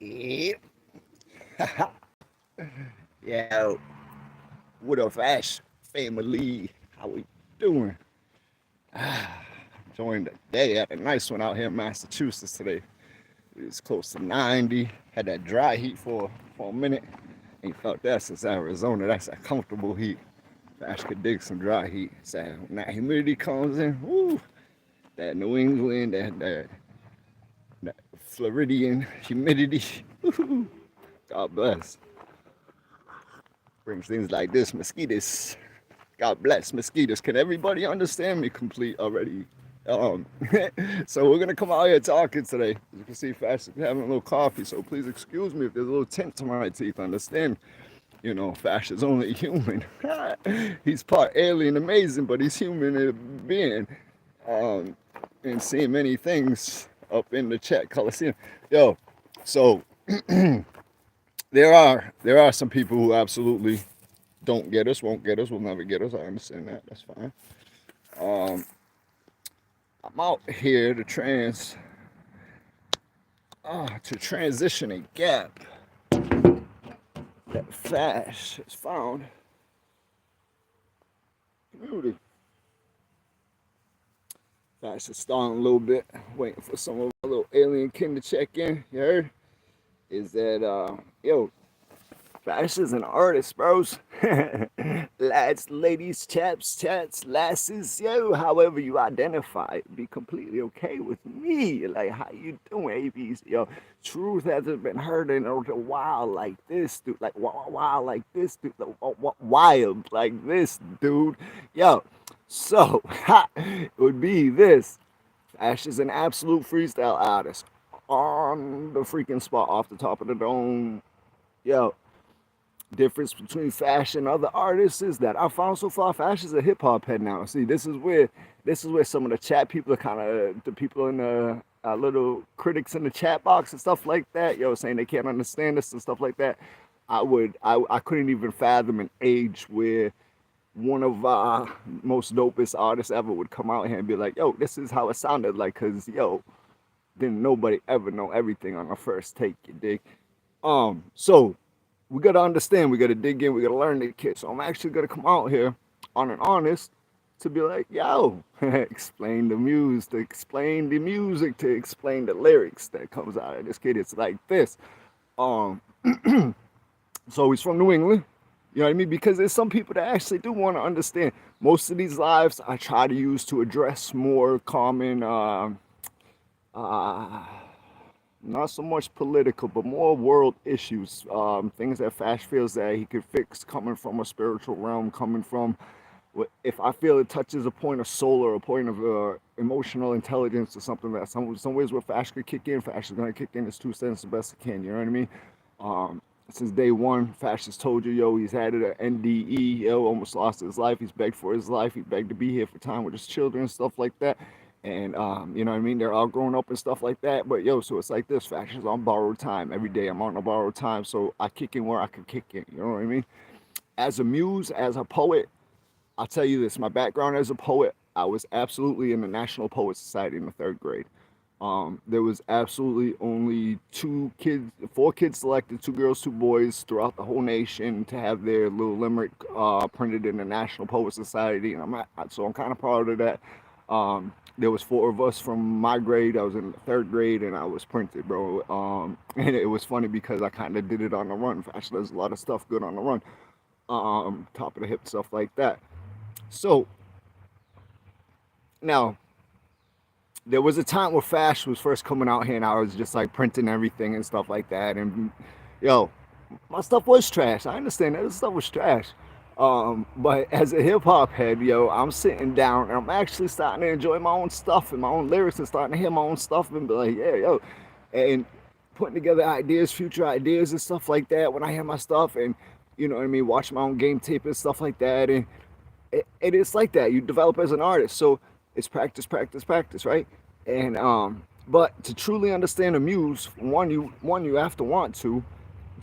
Yeah. Yeah. What up, Ash family? How we doing? Enjoying the day. Had a nice one out here in Massachusetts today. It was close to 90. Had that dry heat for a minute. Ain't felt that since Arizona. That's a comfortable heat. Ash could dig some dry heat. So when that humidity comes in, woo, that New England, that Floridian humidity. Woo, God bless. Brings things like this, mosquitoes. God bless mosquitoes. Can everybody understand me complete already? Um, so we're gonna come out here talking today. As you can see, Fast is having a little coffee, so please excuse me if there's a little tint to my teeth. Understand? Fash is only human. He's part alien, amazing, but he's human in being. Um, and seeing many things up in the chat Coliseum. Yo, so there are some people who absolutely don't get us, won't get us, will never get us. I understand that. That's fine. Um, I'm out here to transition a gap that Fash has found community. Fash is stalling a little bit, waiting for some of our little alien kin to check in. You heard? Is that yo, Fash is an artist, bros. Lads, ladies, chaps, chats, lasses, yo, however you identify, be completely okay with me. Like, how you doing, ABs? Yo, truth hasn't been heard in a while like this, dude. Like, wild like this, dude. Like, wild like this, dude. Yo, so, it would be this. Ash is an absolute freestyle artist on the freaking spot off the top of the dome. Yo, difference between Fash and other artists is that I found so far Fash is a hip hop head now. See, this is where some of the chat people are kind of the people in the little critics in the chat box and stuff like that, yo, saying they can't understand this and stuff like that. I couldn't even fathom an age where one of our most dopest artists ever would come out here and be like, yo, this is how it sounded like, cause yo, didn't nobody ever know everything on the first take, you dig? So we gotta understand, we gotta dig in, we gotta learn the kid. So I'm actually gonna come out here on an honest to be like, yo, explain the muse, to explain the music, to explain the lyrics that comes out of this kid. It's like this. Um, so he's from New England. You know what I mean? Because there's some people that actually do want to understand. Most of these lives I try to use to address more common uh, not so much political, but more world issues, things that Fash feels that he could fix coming from a spiritual realm, coming from, if I feel it touches a point of soul or a point of emotional intelligence or something that some ways where Fash could kick in, Fash is going to kick in his 2 cents the best he can, you know what I mean? Since day one, Fash has told you, yo, he's had it at NDE, yo, almost lost his life. He's begged for his life. He begged to be here for time with his children and stuff like that. And you know what I mean? They're all grown up and stuff like that. But yo, so it's like this, Fash is on borrowed time. Every day I'm on a borrowed time. So I kick in where I can kick in. You know what I mean? As a muse, as a poet, I'll tell you this, my background as a poet, I was absolutely in the National Poet Society in the third grade. There was absolutely only 4 kids selected, 2 girls, 2 boys throughout the whole nation to have their little limerick printed in the National Poet Society, and I'm kind of proud of that. There was 4 of us from my grade. I was in the third grade, and I was printed, bro. And it was funny because I kind of did it on the run. Actually, there's a lot of stuff good on the run, top of the hip stuff like that. So now there was a time where Fash was first coming out here and I was just like printing everything and stuff like that. And yo, my stuff was trash. I understand that this stuff was trash. But as a hip hop head, yo, I'm sitting down and I'm actually starting to enjoy my own stuff and my own lyrics and starting to hear my own stuff and be like, yeah, yo, and putting together ideas, future ideas and stuff like that when I hear my stuff and you know what I mean, watch my own game tape and stuff like that. And it is like that. You develop as an artist, so it's practice, practice, practice, right? And but to truly understand a muse, one you have to want to,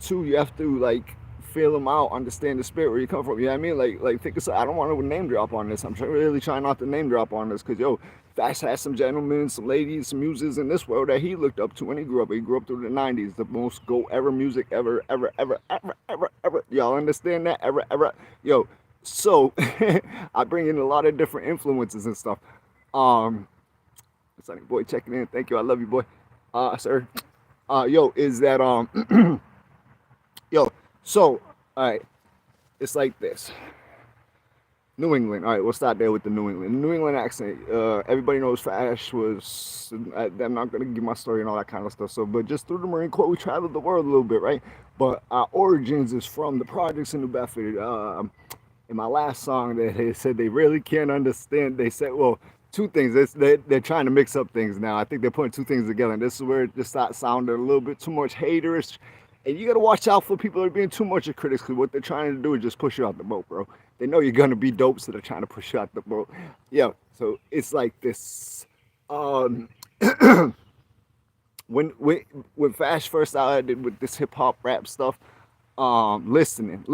two you have to like feel them out, understand the spirit where you come from. You know what I mean? Like think of, I don't want to name drop on this. I'm really trying not to name drop on this because yo, Fash had some gentlemen, some ladies, some muses in this world that he looked up to when he grew up. He grew up through the 90s, the most go ever music ever, ever, ever, ever, ever, ever. Y'all understand that? Ever, ever. Yo, so I bring in a lot of different influences and stuff. Sonny boy checking in. Thank you. I love you, boy. Sir. Yo, is that yo, so all right, it's like this. New England. All right, we'll start there with the New England. New England accent. Everybody knows Fash was. I'm not gonna give my story and all that kind of stuff. So, but just through the Marine Corps, we traveled the world a little bit, right? But our origins is from the projects in New Bedford. In my last song, they said they really can't understand. They said, well, two things. They're trying to mix up things now. I think they're putting two things together, and this is where it just starts sounding a little bit too much haterish. And you gotta watch out for people that are being too much of critics, because what they're trying to do is just push you out the boat, bro. They know you're gonna be dope, so they're trying to push you out the boat. Yeah, so it's like this. When Fash first started with this hip hop rap stuff, listening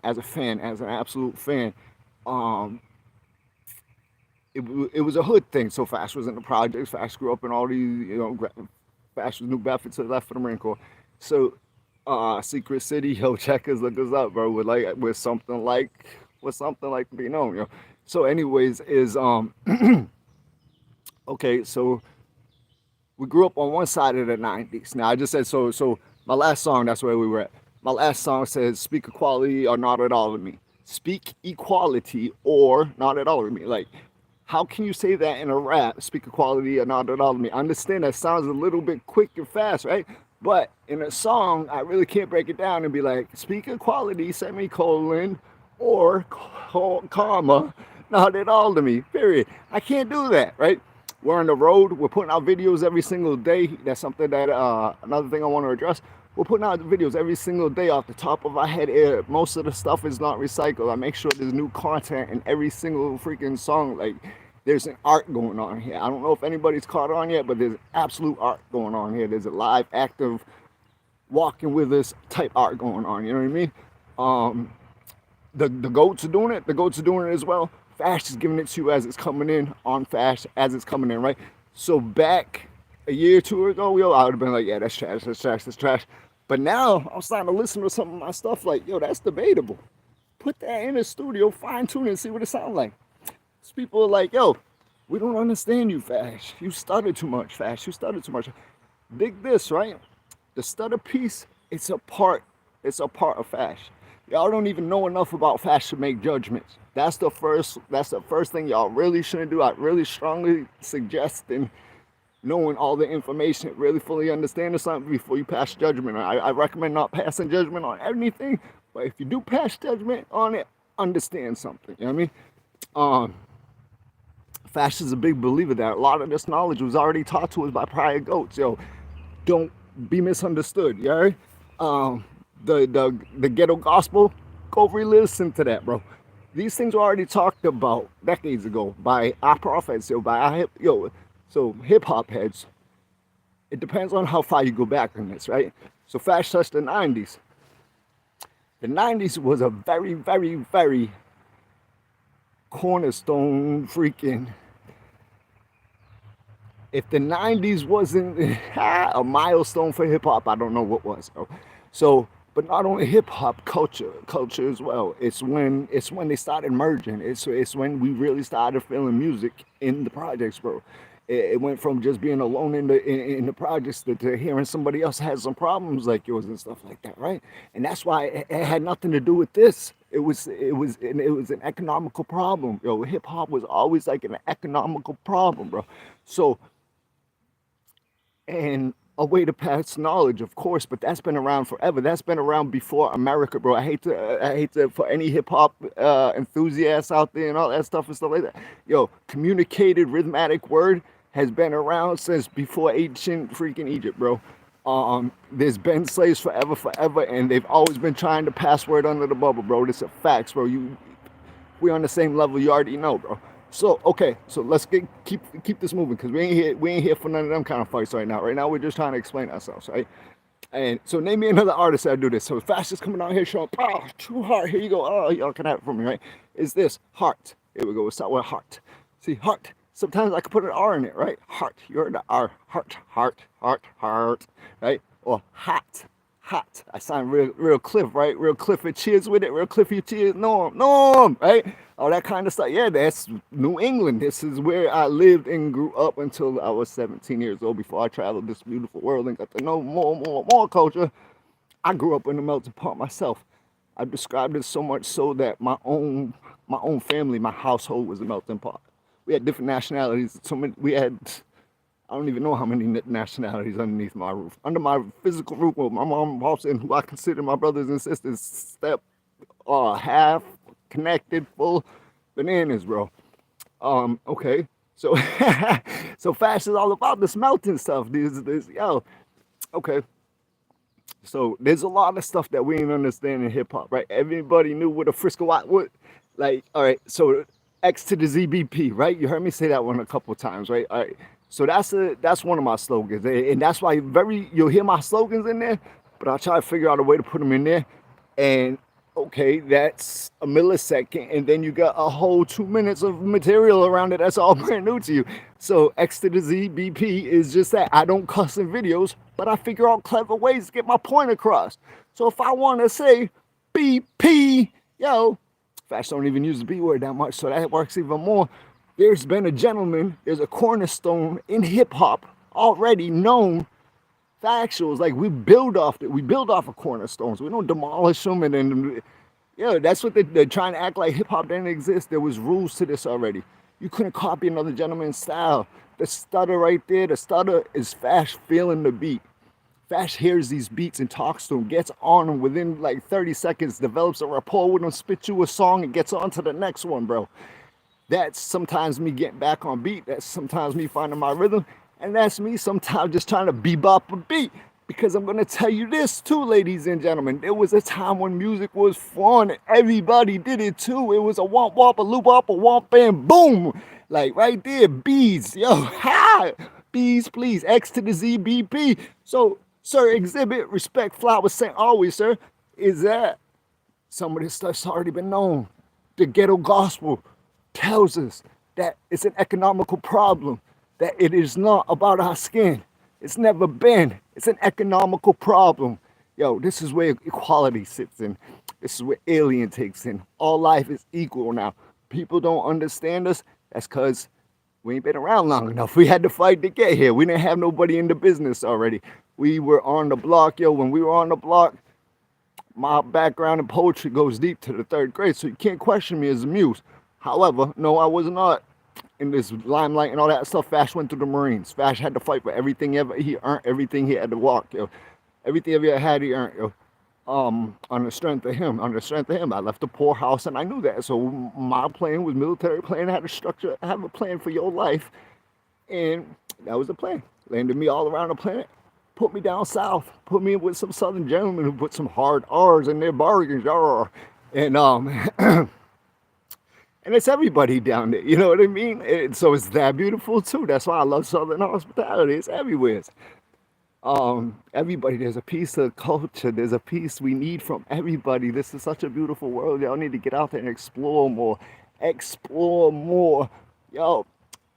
as a fan, as an absolute fan, it was a hood thing. So Fash was in the projects. Fash grew up in all these, Fash was New Bedford to the left of the Marine Corps. So Secret City, yo, check us, look us up, bro. With something like to be known, So, anyways, is okay. So we grew up on one side of the '90s. Now I just said so. So my last song, that's where we were at. My last song says, "Speak equality or not at all to me. Speak equality or not at all to me." Like, how can you say that in a rap? Speak equality or not at all to me. I understand that sounds a little bit quick and fast, right? But in a song, I really can't break it down and be like, speak equality, semicolon, or comma, not at all to me, period. I can't do that, right? We're on the road. We're putting out videos every single day. That's something that, another thing I want to address. We're putting out videos every single day off the top of our head. Most of the stuff is not recycled. I make sure there's new content in every single freaking song. Like, there's an art going on here. I don't know if anybody's caught on yet, but there's absolute art going on here. There's a live, active, walking with us type art going on. You know what I mean? The goats are doing it. The goats are doing it as well. Fash is giving it to you as it's coming in, on Fash as it's coming in, right? So back a year or two ago, I would have been like, yeah, that's trash, that's trash, that's trash. But now I'm starting to listen to some of my stuff like, yo, that's debatable. Put that in the studio, fine tune it, and see what it sounds like. So people are like, yo, we don't understand you, Fash. You stutter too much, Fash. You stutter too much. Dig this, right? The stutter piece, it's a part of Fash. Y'all don't even know enough about Fash to make judgments. That's the first thing y'all really shouldn't do. I really strongly suggest knowing all the information, really fully understanding something before you pass judgment. I recommend not passing judgment on anything, but if you do pass judgment on it, understand something. You know what I mean? Fash is a big believer that a lot of this knowledge was already taught to us by prior goats. Yo, don't be misunderstood. You heard? The ghetto gospel, go re-listen to that, bro. These things were already talked about decades ago by our prophets, so hip hop heads. It depends on how far you go back on this, right? So Fash touched the 90s. The 90s was a very, very, very cornerstone freaking. If the 90s wasn't a milestone for hip hop, I don't know what was, bro. So, but not only hip hop, culture as well. It's when they started merging. It's when we really started feeling music in the projects, bro. It went from just being alone in the projects to hearing somebody else had some problems like yours and stuff like that, right? And that's why it had nothing to do with this. It was an economical problem. Yo, hip hop was always like an economical problem, bro. So, and a way to pass knowledge, of course, but that's been around forever. That's been around before America, bro. I hate to for any hip hop enthusiasts out there and all that stuff and stuff like that. Yo, communicated rhythmic word has been around since before ancient freaking Egypt, bro. There's been slaves forever, and they've always been trying to pass word under the bubble, bro. This is facts, bro. We're on the same level. You already know, bro. So okay, so let's keep this moving, because we ain't here for none of them kind of fights right now. Right now we're just trying to explain ourselves, right? And so name me another artist that do this. So Fash is coming out here showing, true heart. Here you go. Oh, y'all can have it from me, right? Is this Heart? Here we go. We'll start with Heart. See, Heart. Sometimes I could put an R in it, right? Heart. You heard the R. Heart, heart, heart, heart, right? Or hot, hot. I sound real Cliff, right? Real Cliff and cheers with it. Real Cliffy cheers. Norm, right? All that kind of stuff. Yeah, that's New England. This is where I lived and grew up until I was 17 years old before I traveled this beautiful world and got to know more culture. I grew up in the melting pot myself. I described it so much so that my own family, my household was a melting pot. We had different nationalities. So many, we had, I don't even know how many nationalities underneath my roof. Under my physical roof, with my mom and pops, and who I consider my brothers and sisters, step half connected, full bananas, bro. Okay. So so fast is all about this melting stuff. This yo. Okay. So there's a lot of stuff that we didn't understand in hip hop, right? Everybody knew what a Frisco Watt would like. All right, so X to the ZBP, right? You heard me say that one a couple of times, right? All right. So that's one of my slogans, and that's why you'll hear my slogans in there, but I'll try to figure out a way to put them in there. And okay, that's a millisecond, and then you got a whole 2 minutes of material around it that's all brand new to you. So X to the Z BP is just that. I don't cuss in videos, but I figure out clever ways to get my point across. So if I want to say BP, yo, Fash don't even use the B word that much, so that works even more. There's been a gentleman, there's a cornerstone in hip hop already known factuals. Like we build off of cornerstones. We don't demolish them and then yeah, that's what they're trying to act like hip hop didn't exist. There was rules to this already. You couldn't copy another gentleman's style. The stutter right there, the stutter is Fash feeling the beat. Fash hears these beats and talks to him, gets on them within like 30 seconds, develops a rapport with him, spits you a song and gets on to the next one, bro. That's sometimes me getting back on beat. That's sometimes me finding my rhythm. And that's me sometimes just trying to bebop a beat. Because I'm going to tell you this too, ladies and gentlemen. There was a time when music was fun. Everybody did it too. It was a womp womp, a loop up, a womp bam, boom. Like right there, bees. Yo, ha! Bees, please. X to the ZBP. So, sir, exhibit respect, flowers sent always, sir. Is that some of this stuff's already been known. The ghetto gospel tells us that it's an economical problem, that it is not about our skin. It's never been. It's an economical problem. Yo, this is where equality sits in. This is where Alien takes in. All life is equal now. People don't understand us. That's because we ain't been around long enough. We had to fight to get here. We didn't have nobody in the business already. We were on the block. Yo, when we were on the block, my background in poetry goes deep to the 3rd grade, so you can't question me as a muse. However, no, I was not in this limelight and all that stuff. Fash went through the Marines. Fash had to fight for everything ever. He earned everything he had to walk, yo. Everything ever had, he earned, yo. On the strength of him. I left a poor house and I knew that. So my plan was military plan. I had a structure, I have a plan for your life. And that was the plan. Landed me all around the planet. Put me down south. Put me with some southern gentlemen who put some hard R's in their bargains. And and it's everybody down there, you know what I mean? And so it's that beautiful too. That's why I love Southern hospitality. It's everywhere. Everybody, there's a piece of culture. There's a piece we need from everybody. This is such a beautiful world. Y'all need to get out there and explore more. Explore more. Yo,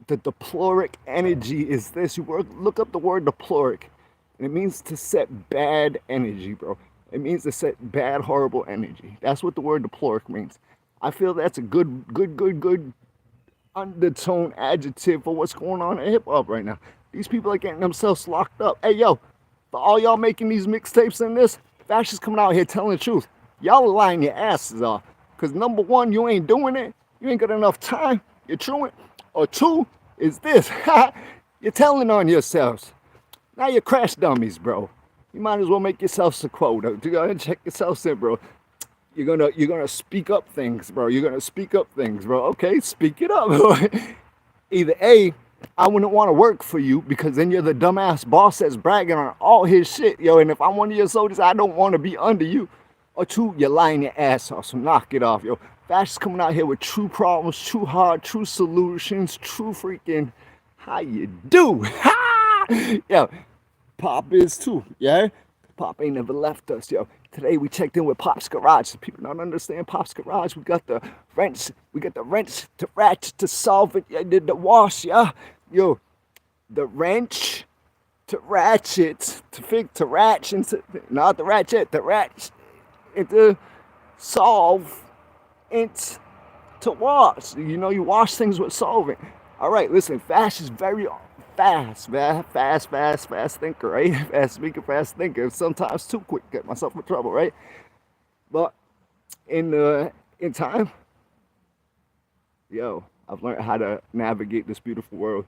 the deploric energy is this. Look up the word deploric. And it means to set bad energy, bro. It means to set bad, horrible energy. That's what the word deploric means. I feel that's a good undertone adjective for what's going on in hip hop right now. These people are getting themselves locked up. Hey, yo, for all y'all making these mixtapes and this, Fash is coming out here telling the truth. Y'all are lying your asses off. Because number one, you ain't doing it. You ain't got enough time. You're truant. Or two, is this. You're telling on yourselves. Now you're crash dummies, bro. You might as well make yourself a quota. You gotta check yourself in, bro. You're gonna speak up things, bro. Okay, speak it up. Either A, I wouldn't want to work for you because then you're the dumbass boss that's bragging on all his shit, yo. And if I'm one of your soldiers, I don't want to be under you. Or two, you're lying your ass off, so knock it off, yo. Fash is coming out here with true problems, true hard, true solutions, true freaking how you do. Yo, Pop is too, yeah? Pop ain't never left us, yo. Today we checked in with Pop's Garage. People don't understand Pop's Garage. We got the wrench to ratchet to solve it. Yeah, did the wash, yeah. Yo, the wrench to ratchet to ratchet not the ratchet, the ratchet to solve it to wash. You know, you wash things with solvent. All right, listen, Fast is very fast, man. Fast thinker, right? Fast speaker, fast thinker. Sometimes too quick, get myself in trouble, right? But in time, yo, I've learned how to navigate this beautiful world.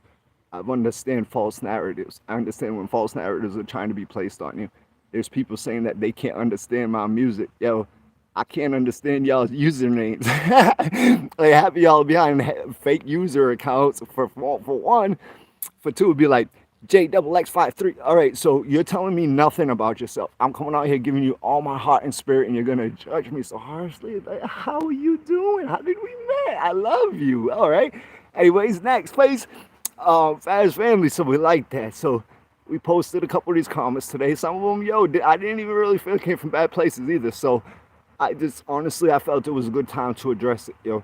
I understand false narratives. I understand when false narratives are trying to be placed on you. There's people saying that they can't understand my music. Yo, I can't understand y'all's usernames. Like, half of y'all behind fake user accounts for one. For two, it'd be like JXX53. All right, so you're telling me nothing about yourself. I'm coming out here giving you all my heart and spirit, and you're gonna judge me so harshly. Like, how are you doing? How did we meet? I love you. All right. Anyways, next place. Fast family, so we like that. So we posted a couple of these comments today. Some of them, yo, I didn't even really feel came from bad places either. So I just honestly, I felt it was a good time to address it, yo.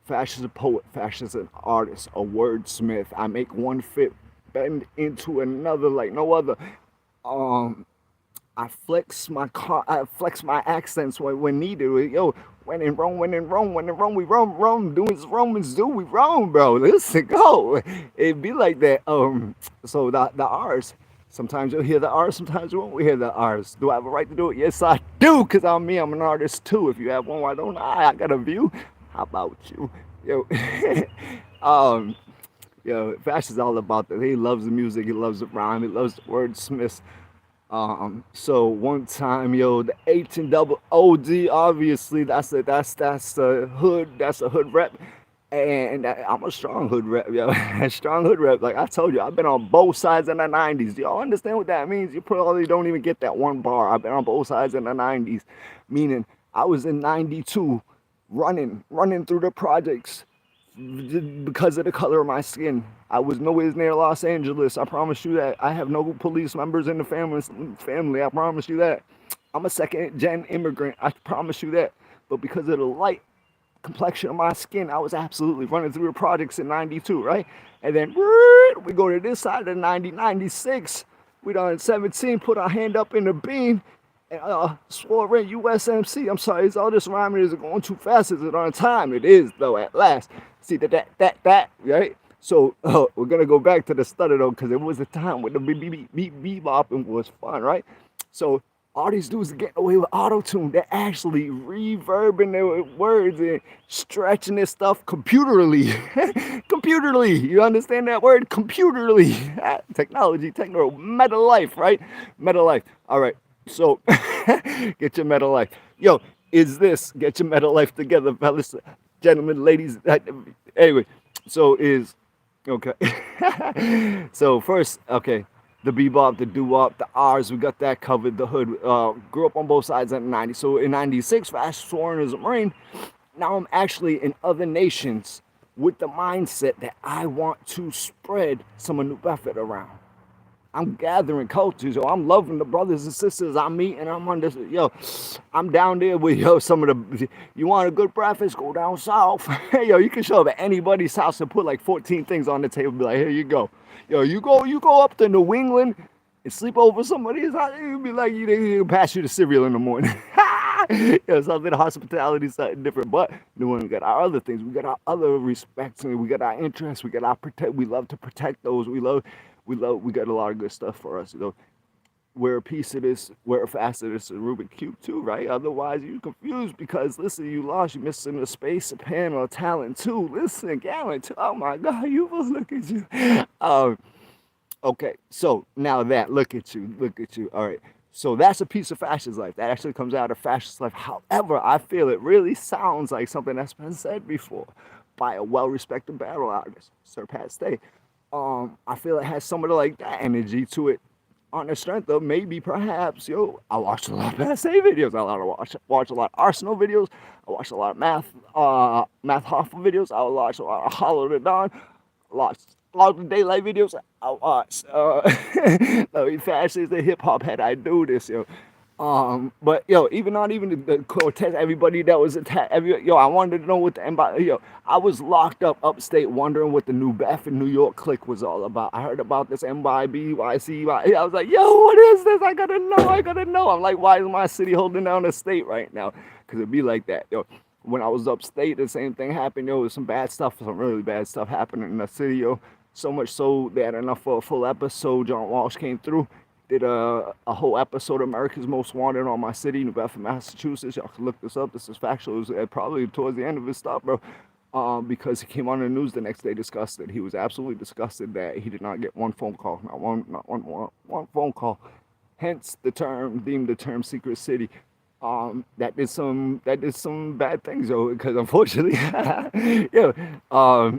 Fash is a poet, Fash is an artist, a wordsmith. I make one fit bend into another like no other. I flex my accents when needed. Yo, when in Rome, we roam, doing as Romans do, we roam, bro. Listen, go. It be like that. So the R's. Sometimes you'll hear the R's, sometimes you won't hear the R's. Do I have a right to do it? Yes, I do, because I'm an artist too. If you have one, why don't I? I got a view. How about you? Yo, yo, Fash is all about that. He loves the music, he loves the rhyme, he loves the wordsmiths. So one time, yo, the H and double OD, obviously that's a hood rep. And I'm a strong hood rep, yo. Strong hood rep. Like I told you, I've been on both sides in the 90s. Do y'all understand what that means? You probably don't even get that one bar. I've been on both sides in the 90s. Meaning, I was in 92 running through the projects because of the color of my skin. I was nowhere near Los Angeles. I promise you that. I have no police members in the family. I promise you that. I'm a second-gen immigrant. I promise you that. But because of the light complexion of my skin, I was absolutely running through the projects in 92, right? And then we go to this side of 96. We done 17, put our hand up in the beam, and swore in USMC. I'm sorry, is all this rhyming is going too fast? Is it on time? It is, though, at last. See, that, right? So we're going to go back to the stutter, though, because it was a time when the bebopping was fun, right? So all these dudes are getting away with auto-tune. They're actually reverbing their words and stretching this stuff computerly. Computerly. You understand that word? Computerly. Technology, meta life, right? Meta life. All right. So get your meta life. Yo, get your meta life together, fellas, gentlemen, ladies. Anyway, so okay. So first, okay. The bebop, the doo-wop, the R's, we got that covered. The hood, grew up on both sides in the 90s. So in 96, Fast sworn as a Marine. Now I'm actually in other nations with the mindset that I want to spread some of New Bedford around. I'm gathering cultures, yo. I'm loving the brothers and sisters I meet, and I'm on this, yo. I'm down there with, yo, some of the, you want a good breakfast, go down south. Yo, you can show up at anybody's house and put like 14 things on the table, be like, here you go. Yo, you go up to New England and sleep over somebody's house, you'll be like, they'll pass you the cereal in the morning. Yo, something hospitality, something different. But New England, we got our other things. We got our other respects, and we got our interests. We got our protect. We love to protect those. We got a lot of good stuff for us, you know. We're a piece of this, we're a facet of this Rubik Cube too, right? Otherwise, you're confused because, listen, you lost, you're missing a space, a panel, a talent too. Listen, Gallant too. Oh my God, look at you. Okay, so now that, look at you. All right, so that's a piece of Fash's life. That actually comes out of Fash's life. However, I feel it really sounds like something that's been said before by a well-respected battle artist, Sir Pat Stay. I feel it has some of the, like, that energy to it, on the strength of maybe, perhaps, yo, I watched a lot of Pat Stay videos. I watch a lot of Arsenal videos. I watch a lot of Math Hoffa videos. I watch a lot of Hollow the Dawn. all the daylight videos I watch. Fast as a hip hop head, I do this, yo. But yo, even not even the Cortez, everybody that was attacked, yo, I wanted to know what the I was locked up upstate wondering what the New Bedford, New York clique was all about. I heard about this MYB, YC, I was like, yo, what is this? I gotta know. I'm like, why is my city holding down the state right now? Because it'd be like that, yo. When I was upstate, the same thing happened, yo. Some bad stuff, some really bad stuff happening in the city, yo. So much so they had enough for a full episode. John Walsh came through, did a whole episode of America's Most Wanted on my city, New Bedford, Massachusetts. Y'all can look this up. This is factual. It was probably towards the end of his stuff, bro. Because he came on the news the next day disgusted. He was absolutely disgusted that he did not get one phone call, not one phone call. Hence the term, deemed the term Secret City. That did some bad things, though, because unfortunately, yeah,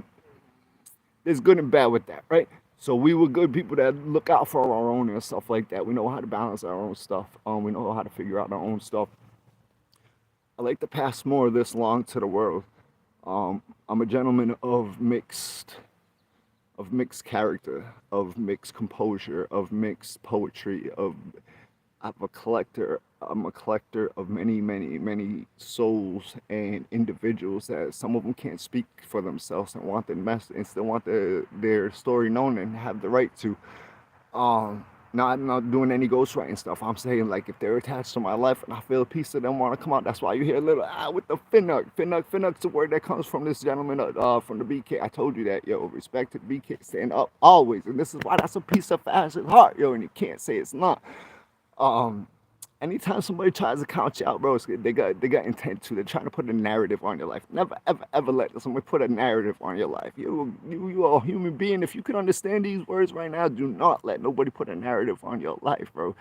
there's good and bad with that, right? So we were good people that look out for our own and stuff like that. We know how to balance our own stuff. We know how to figure out our own stuff. I like to pass more of this along to the world. I'm a gentleman of mixed character, of mixed composure, of mixed poetry, I'm a collector of many souls and individuals that some of them can't speak for themselves and want the message and still want their story known and have the right to. I'm not doing any ghostwriting stuff. I'm saying, like, if they're attached to my life and I feel a piece of them want to come out, that's why you hear a little with the Finnuck. Finnuck's a word that comes from this gentleman from the BK. I told you that, yo. Respect to the BK, stand up always, and this is why that's a piece of Fash's heart, yo. And you can't say it's not. Anytime somebody tries to count you out, bro, they got intent to. They're trying to put a narrative on your life. Never, ever let somebody put a narrative on your life. You are a human being. If you can understand these words right now, do not let nobody put a narrative on your life, bro.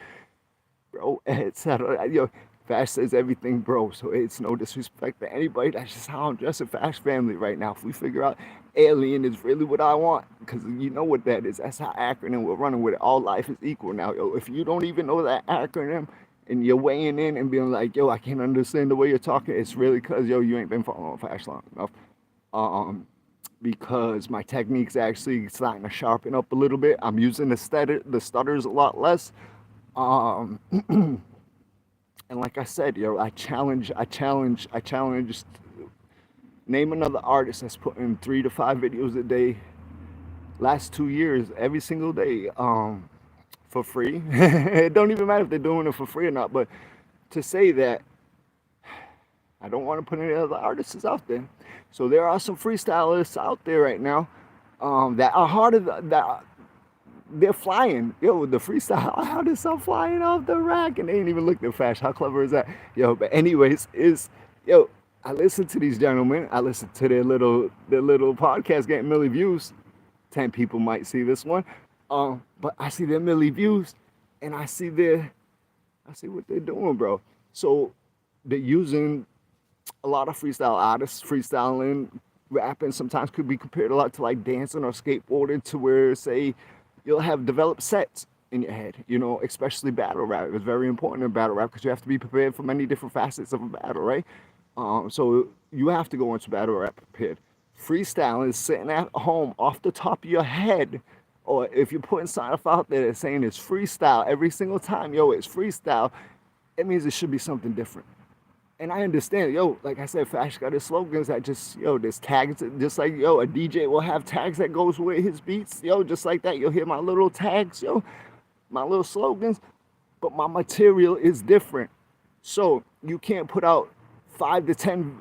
Etc. Yo, Fash says everything, bro. So it's no disrespect to anybody. That's just how I'm dressing Fash family right now. If we figure out alien is really what I want, because you know what that is. That's how acronym we're running with it. All life is equal now, yo. If you don't even know that acronym, and you're weighing in and being like, yo, I can't understand the way you're talking, it's really because, yo, you ain't been following Fash long enough. Because my technique's actually starting to sharpen up a little bit. I'm using the stutters a lot less. And like I said, yo, I challenge. Name another artist that's putting 3 to 5 videos a day, last 2 years, every single day, for free. It don't even matter if they're doing it for free or not, but to say that, I don't want to put any other artists out there. So there are some freestylists out there right now that are harder, that they're flying. Yo, the freestyle artists are flying off the rack and they ain't even looked at Fash. How clever is that? Yo, but anyways, I listen to these gentlemen. I listen to their little podcast getting million views. 10 people might see this one. But I see their million views and I see what they're doing, bro. So they're using a lot of freestyle artists. Freestyling, rapping sometimes could be compared a lot to like dancing or skateboarding, to where, say, you'll have developed sets in your head, you know, especially battle rap. It's very important in battle rap because you have to be prepared for many different facets of a battle, right? So you have to go into battle rap prepared. Freestyling is sitting at home off the top of your head, or if you're putting stuff out there that's saying it's freestyle every single time, yo, it's freestyle, it means it should be something different. And I understand, yo, like I said, Fash got his slogans that just, yo, there's tags, just like, yo, a DJ will have tags that goes with his beats, yo, just like that. You'll hear my little tags, yo, my little slogans, but my material is different. So you can't put out 5 to 10,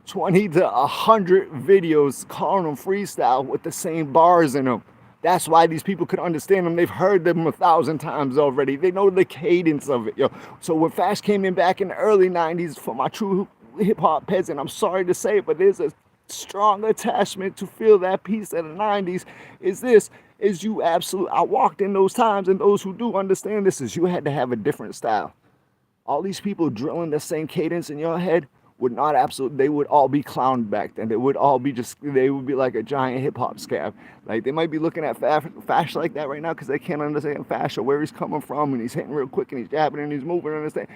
20 to 100 videos calling them freestyle with the same bars in them. That's why these people could understand them. They've heard them 1,000 times already. They know the cadence of it, yo. So when Fash came in back in the early 90s, for my true hip-hop peasant, I'm sorry to say it, but there's a strong attachment to feel that piece of the 90s, I walked in those times, and those who do understand this is you had to have a different style. All these people drilling the same cadence in your head they would all be clowned back then. They would be like a giant hip-hop scab. Like, they might be looking at Fash like that right now because they can't understand Fash or where he's coming from, and he's hitting real quick and he's jabbing and he's moving, understand?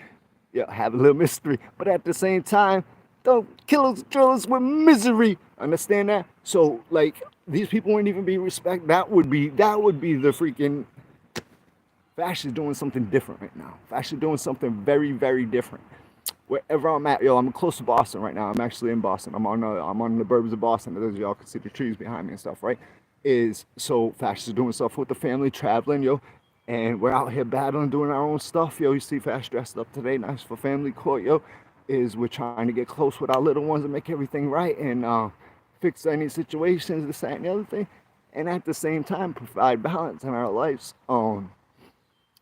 Yeah, have a little mystery. But at the same time, don't kill us, drill us with misery. Understand that? So, like, these people wouldn't even be respect. That would be the freaking. Fash is doing something different right now. Fash is doing something very, very different. Wherever I'm at, yo, I'm close to Boston right now. I'm actually in Boston. I'm on the burbs of Boston. As y'all can see the trees behind me and stuff, right? Is so Fash is doing stuff with the family, traveling, yo, and we're out here battling, doing our own stuff, yo. You see Fash dressed up today, nice for family court, yo. Is we're trying to get close with our little ones and make everything right and fix any situations, this, that, and the other thing, and at the same time provide balance in our lives.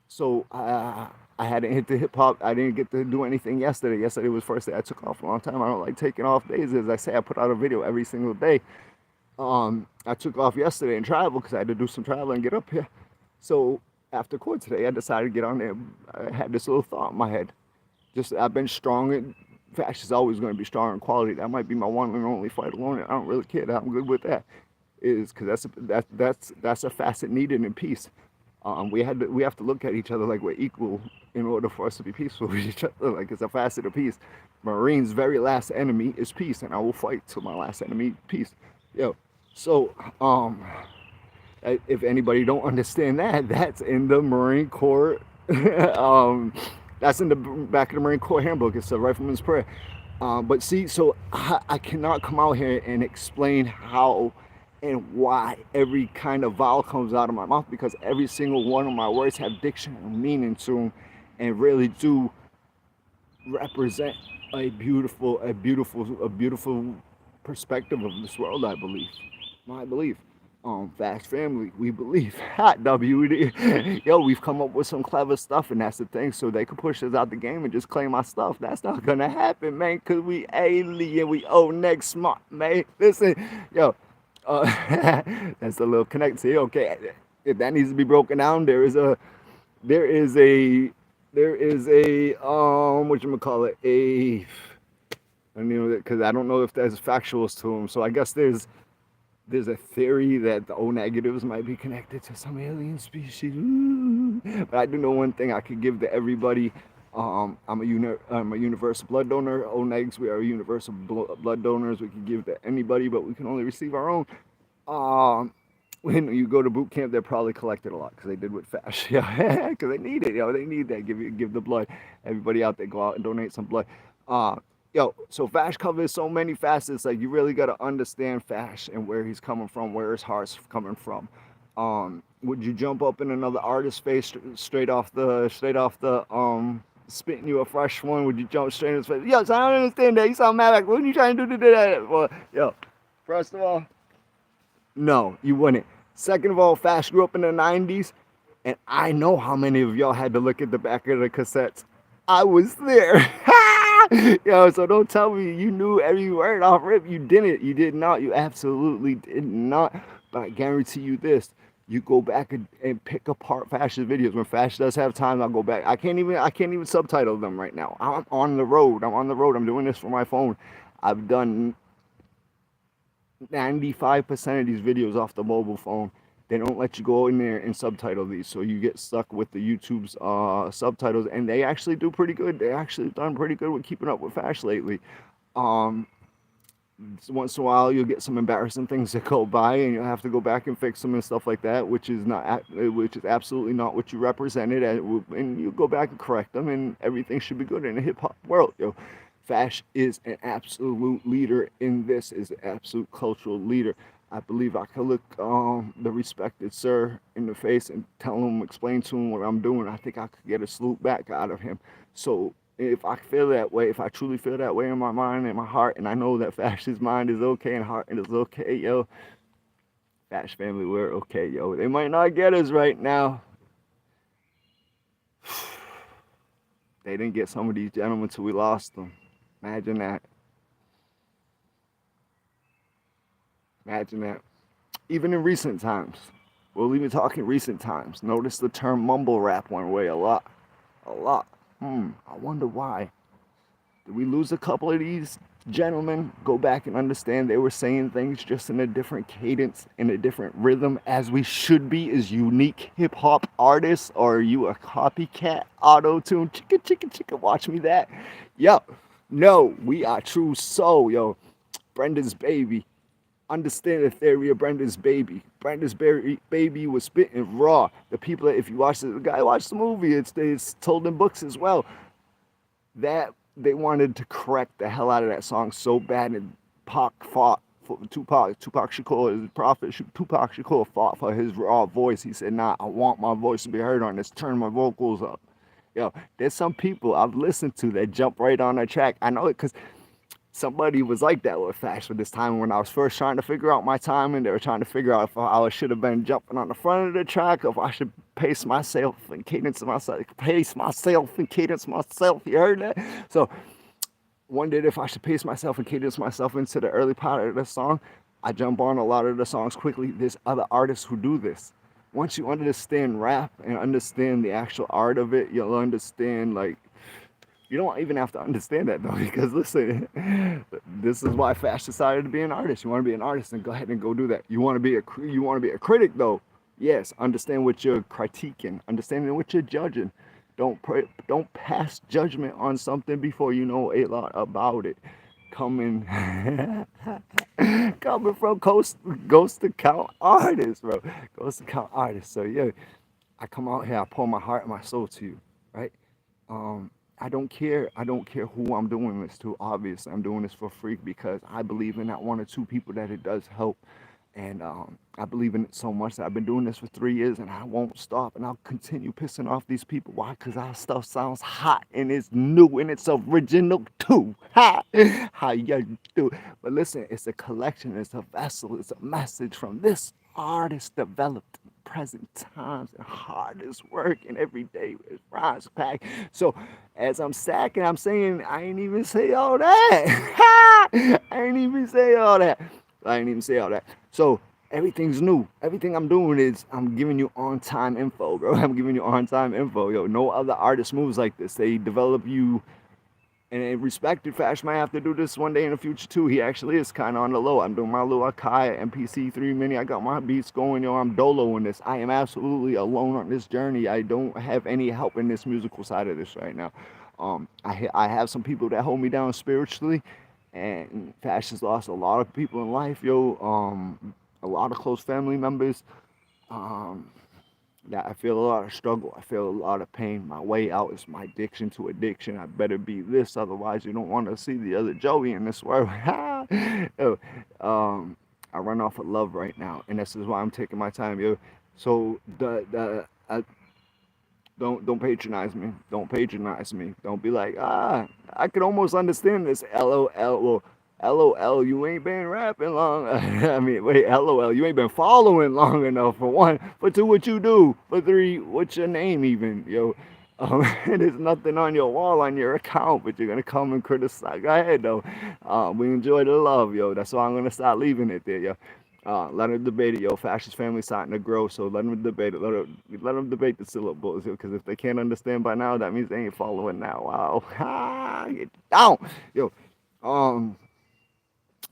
So I hadn't hit the hip hop. I didn't get to do anything yesterday. Yesterday was the first day I took off a long time. I don't like taking off days. As I say, I put out a video every single day. I took off yesterday and traveled because I had to do some traveling and get up here. So after court today, I decided to get on there. I had this little thought in my head. Just I've been strong. And Fash is always going to be strong in quality. That might be my one and only fight alone. And I don't really care. I'm good with that. Is because that's a facet needed in peace. We have to look at each other like we're equal in order for us to be peaceful with each other. Like it's a facet of peace. Marine's very last enemy is peace, and I will fight till my last enemy peace. Yo, so if anybody don't understand that, that's in the Marine Corps. That's in the back of the Marine Corps handbook. It's a rifleman's prayer. But see, so I cannot come out here and explain how and why every kind of vowel comes out of my mouth, because every single one of my words have diction and meaning to them and really do represent a beautiful perspective of this world, I believe. My belief. Fast family, we believe. Hot WD. Yo, we've come up with some clever stuff, and that's the thing. So they could push us out the game and just claim our stuff. That's not gonna happen, man, because we alien, we old neck smart, man. Listen, yo, that's a little connect. See, okay, if that needs to be broken down, there is a what you call it, because I don't know if there's factuals to them. So I guess there's a theory that the O negatives might be connected to some alien species. Ooh. But I do know one thing I could give to everybody. I'm a universal blood donor. O negs, we are universal blood donors. We can give to anybody, but we can only receive our own. When you go to boot camp, they're probably collected a lot because they did with Fash. Yeah, because they need it. They need that. Give the blood. Everybody out there, go out and donate some blood. So Fash covers so many facets. Like, you really got to understand Fash and where he's coming from, where his heart's coming from. Would you jump up in another artist's face straight off the spitting you a fresh one? Would you jump straight in his face? Yo, so I don't understand that. You sound mad. Like, what are you trying to do to that? Well, yo, first of all, no, you wouldn't. Second of all, Fash grew up in the 90s, and I know how many of y'all had to look at the back of the cassettes. I was there. Yo, so don't tell me you knew every word off rip. You didn't. You did not. You absolutely did not. But I guarantee you this. You go back and pick apart Fash's videos. When Fash does have time, I'll go back. I can't even subtitle them right now. I'm on the road. I'm doing this for my phone. I've done 95% of these videos off the mobile phone. They don't let you go in there and subtitle these, so you get stuck with the YouTube's subtitles, and they actually do pretty good. They actually done pretty good with keeping up with Fash lately. Once in a while, you'll get some embarrassing things that go by, and you'll have to go back and fix them and stuff like that, which is absolutely not what you represented, and you go back and correct them, and everything should be good in the hip hop world, yo. Fash is an absolute leader in this, is an absolute cultural leader. I believe I could look the respected sir in the face and explain to him what I'm doing. I think I could get a salute back out of him. So if I feel that way, if I truly feel that way in my mind and my heart, and I know that Fash's mind is okay and heart is okay, yo, Fash family, we're okay, yo. They might not get us right now. They didn't get some of these gentlemen till we lost them. Imagine that. Imagine that. Even in recent times, we'll even talk in recent times. Notice the term mumble rap went away a lot. I wonder why. Did we lose a couple of these gentlemen? Go back and understand they were saying things just in a different cadence, in a different rhythm, as we should be as unique hip hop artists. Or are you a copycat auto-tune? Chicka, watch me that. Yo, no, we are true soul, yo. Brenda's baby. understand the theory of Brenda's Baby. Brenda's Baby was spitting raw. The people that, if you watch the guy watched the movie, it's told in books as well. That they wanted to correct the hell out of that song so bad, and Pac fought for Tupac Shakur, his prophet. Tupac Shakur fought for his raw voice. He said, "Nah, I want my voice to be heard on this. Turn my vocals up." Yo, there's some people I've listened to that jump right on that track. I know it because somebody was like that with Fash for this time when I was first trying to figure out my timing. They were trying to figure out if I should have been jumping on the front of the track, if I should pace myself and cadence myself. You heard that? So wondered if I should pace myself and cadence myself into the early part of the song. I jump on a lot of the songs quickly. There's other artists who do this. Once you understand rap and understand the actual art of it, you'll understand, like, you don't even have to understand that though, because listen, this is why Fash decided to be an artist. You want to be an artist, then go ahead and go do that. You want to be a critic though. Yes, understand what you're critiquing, understanding what you're judging. Don't pass judgment on something before you know a lot about it. Coming from Ghost Account artists, bro. Ghost Account artists. So yeah, I come out here, I pour my heart and my soul to you, right? I don't care who I'm doing this to. Obviously, I'm doing this for free because I believe in that one or two people that it does help. And I believe in it so much that I've been doing this for 3 years and I won't stop, and I'll continue pissing off these people. Why? Because our stuff sounds hot and it's new and it's original too. Ha! How you do? But listen, it's a collection, it's a vessel, it's a message from this artist developed in present times and hardest work and every day with rhymes packed. So as I'm stacking, I'm saying I ain't even say all that. I ain't even say all that. So everything's new. Everything I'm doing is I'm giving you on-time info, bro. I'm giving you on-time info. Yo, no other artist moves like this. They develop you, and in respected Fash might have to do this one day in the future too. He actually is kind of on the low. I'm doing my little Akai MPC3 Mini. I got my beats going, yo. I'm dolo in this. I am absolutely alone on this journey. I don't have any help in this musical side of this right now. I have some people that hold me down spiritually. And Fash has lost a lot of people in life, yo. A lot of close family members. That I feel a lot of struggle. I feel a lot of pain. My way out is my addiction to addiction. I better be this, otherwise you don't want to see the other Joey in this world. Yo, I run off of love right now, and this is why I'm taking my time, yo. So don't patronize me. Don't patronize me. Don't be like, I could almost understand this. LOL. Well, LOL, you ain't been rapping long. I mean, wait, LOL, you ain't been following long enough, for one. For two, what you do? For three, what's your name even? Yo, there's nothing on your wall on your account, but you're going to come and criticize. Go ahead, though. We enjoy the love, yo. That's why I'm going to start leaving it there, yo. Let them debate it, yo. Fascist family starting to grow, so let them debate it. Let them debate the syllables, yo. Because if they can't understand by now, that means they ain't following now. Wow, get down, yo.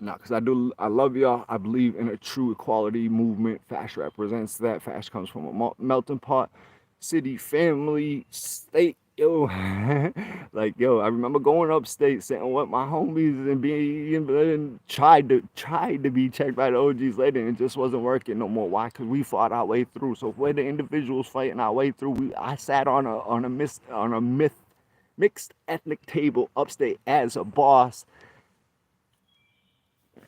No, because I love y'all. I believe in a true equality movement. Fash represents that. Fash comes from a melting pot, city, family, state. Yo, like, yo, I remember going upstate, sitting with my homies and being tried to be checked by the OGs later, and it just wasn't working no more. Why? Because we fought our way through. So we're the individuals fighting our way through. I sat on a mixed ethnic table upstate as a boss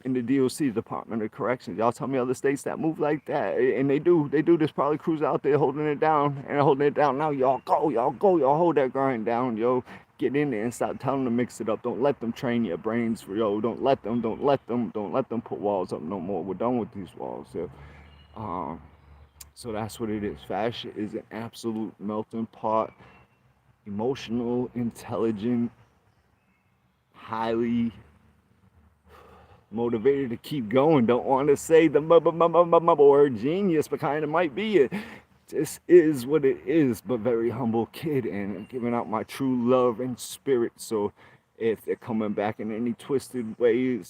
in the DOC, Department of Corrections. Y'all tell me other states that move like that, and they do. There's probably crews out there holding it down now. Y'all hold that grind down, yo. Get in there and stop telling them to mix it up. Don't let them train your brains for, yo. Don't let them put walls up no more. We're done with these walls, yo. So that's what it is. Fash is an absolute melting pot, emotional, intelligent, highly motivated to keep going. Don't want to say the word genius, but kind of might be it. This is what it is, but very humble kid, and giving out my true love and spirit. So if they're coming back in any twisted ways,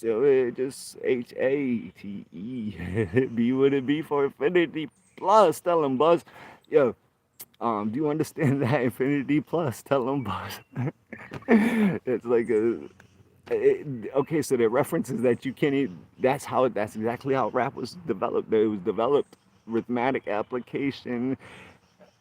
just HATE be what it be for Infinity Plus. Tell them, Buzz. Yo, do you understand that? Infinity Plus. Tell them, Buzz. It's like Okay, so the references that you can't even, that's exactly how rap was developed. It was developed rhythmic application.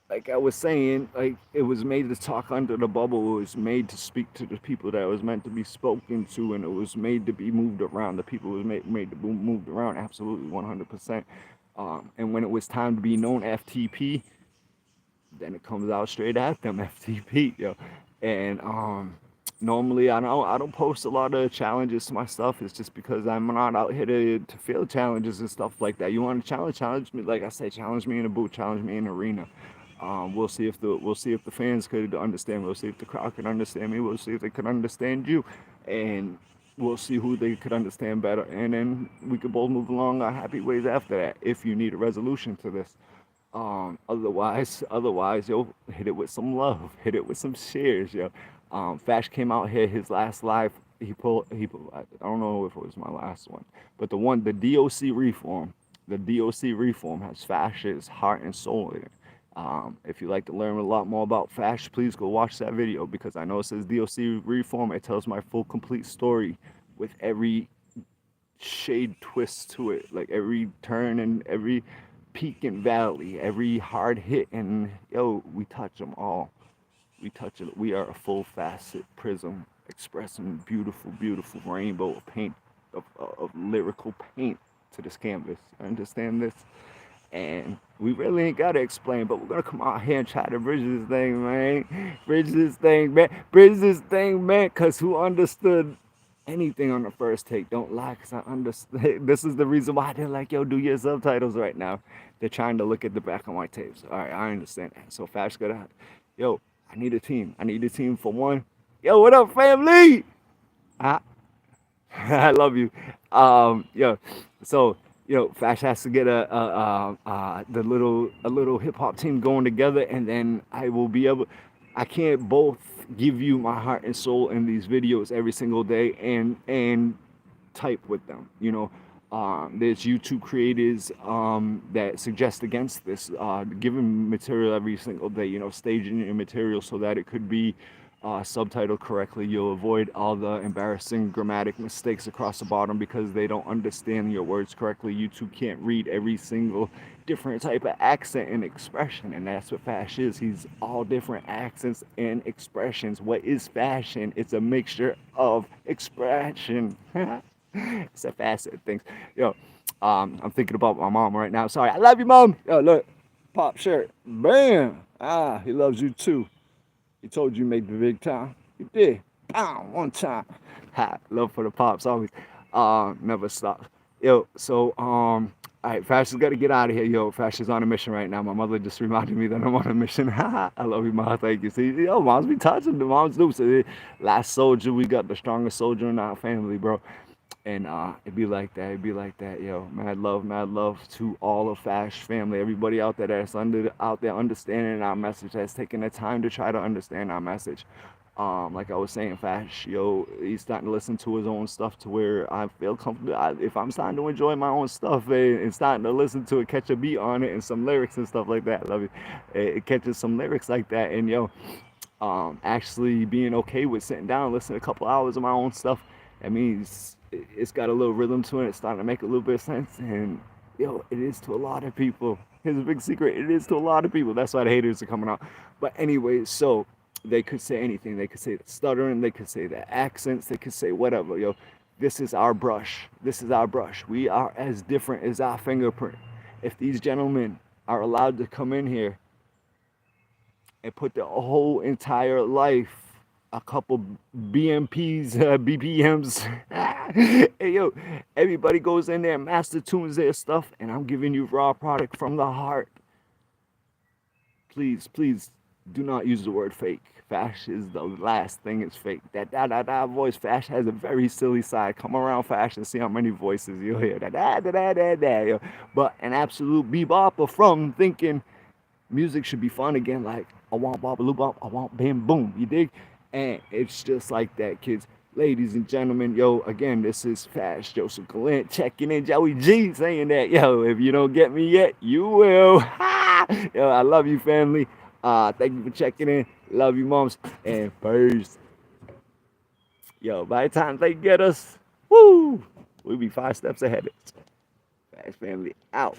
Like I was saying, like it was made to talk under the bubble. It was made to speak to the people that it was meant to be spoken to, and it was made to be moved around. The people was made to be moved around. Absolutely, 100%. And when it was time to be known FTP, then it comes out straight at them FTP, yo. And normally I don't post a lot of challenges to my stuff. It's just because I'm not out here to feel challenges and stuff like that. You want to challenge me, like I said, challenge me in a booth, challenge me in an arena. We'll see if the fans could understand. We'll see if the crowd could understand me. We'll see if they could understand you, and we'll see who they could understand better. And then we could both move along our happy ways after that. If you need a resolution to this, otherwise, yo, hit it with some love, hit it with some shares, yo. Fash came out here, his last live, I don't know if it was my last one, but the DOC reform has Fash's heart and soul in it. If you'd like to learn a lot more about Fash, please go watch that video because I know it says DOC reform. It tells my full, complete story with every shade twist to it, like every turn and every peak and valley, every hard hit, and yo, we touch them all. We touch it. We are a full facet prism expressing beautiful, beautiful rainbow of paint, of lyrical paint to this canvas. Understand this? And we really ain't gotta explain, but we're gonna come out here and try to bridge this thing, man. Bridge this thing, man. Bridge this thing, man. Cause who understood anything on the first take? Don't lie, cause I understand. This is the reason why they're like, yo, do your subtitles right now. They're trying to look at the black and white tapes. All right, I understand that. So Fash gotta, yo, I need a team. I need a team for one. Yo, what up, family? I, I love you. Yo, so Fash has to get a little hip hop team going together, and then I will be able. I can't both give you my heart and soul in these videos every single day and type with them. There's YouTube creators that suggest against this, giving material every single day. Staging your material so that it could be subtitled correctly. You'll avoid all the embarrassing grammatic mistakes across the bottom because they don't understand your words correctly. YouTube can't read every single different type of accent and expression, and that's what Fash is. He's all different accents and expressions. What is fashion? It's a mixture of expression. It's a facet of things. Yo, I'm thinking about my mom right now. Sorry, I love you, mom. Yo, look, pop shirt. Bam. He loves you too. He told you make the big time. He did. Bam, one time. Ha, love for the pops always. Never stops. Yo, so all right, Fash has got to get out of here. Yo, Fash is on a mission right now. My mother just reminded me that I'm on a mission. I love you, mom. Thank you. See, yo, moms be touching. The moms do. So, last soldier, we got the strongest soldier in our family, bro. And it'd be like that. It'd be like that, yo. Mad love to all of Fash family. Everybody out there that's out there understanding our message, that's taking the time to try to understand our message. Like I was saying, Fash, yo, he's starting to listen to his own stuff to where I feel comfortable. If I'm starting to enjoy my own stuff and starting to listen to it, catch a beat on it and some lyrics and stuff like that, I love it. It catches some lyrics like that, and yo, actually being okay with sitting down and listening to a couple hours of my own stuff. That means it's got a little rhythm to it. It's starting to make a little bit of sense. And, yo, it is to a lot of people. Here's a big secret. It is to a lot of people. That's why the haters are coming out. But anyway, so they could say anything. They could say the stuttering. They could say the accents. They could say whatever, yo. This is our brush. This is our brush. We are as different as our fingerprint. If these gentlemen are allowed to come in here and put their whole entire life, a couple BMPs, BPMs. Hey, yo, everybody goes in there, master tunes their stuff, and I'm giving you raw product from the heart. Please do not use the word fake. Fash is the last thing is fake. That voice, Fash has a very silly side. Come around Fash and see how many voices you'll hear. Yo. But an absolute bebopper from thinking music should be fun again, like I want bop bop, I want bam boom. You dig? And it's just like that, kids. Ladies and gentlemen, yo, again, this is Fash Joseph Gallant checking in. Joey G saying that, yo, if you don't get me yet, you will. Yo, I love you, family. Thank you for checking in. Love you, moms. And peace. Yo, by the time they get us, woo, we'll be 5 steps ahead of it. Fast family out.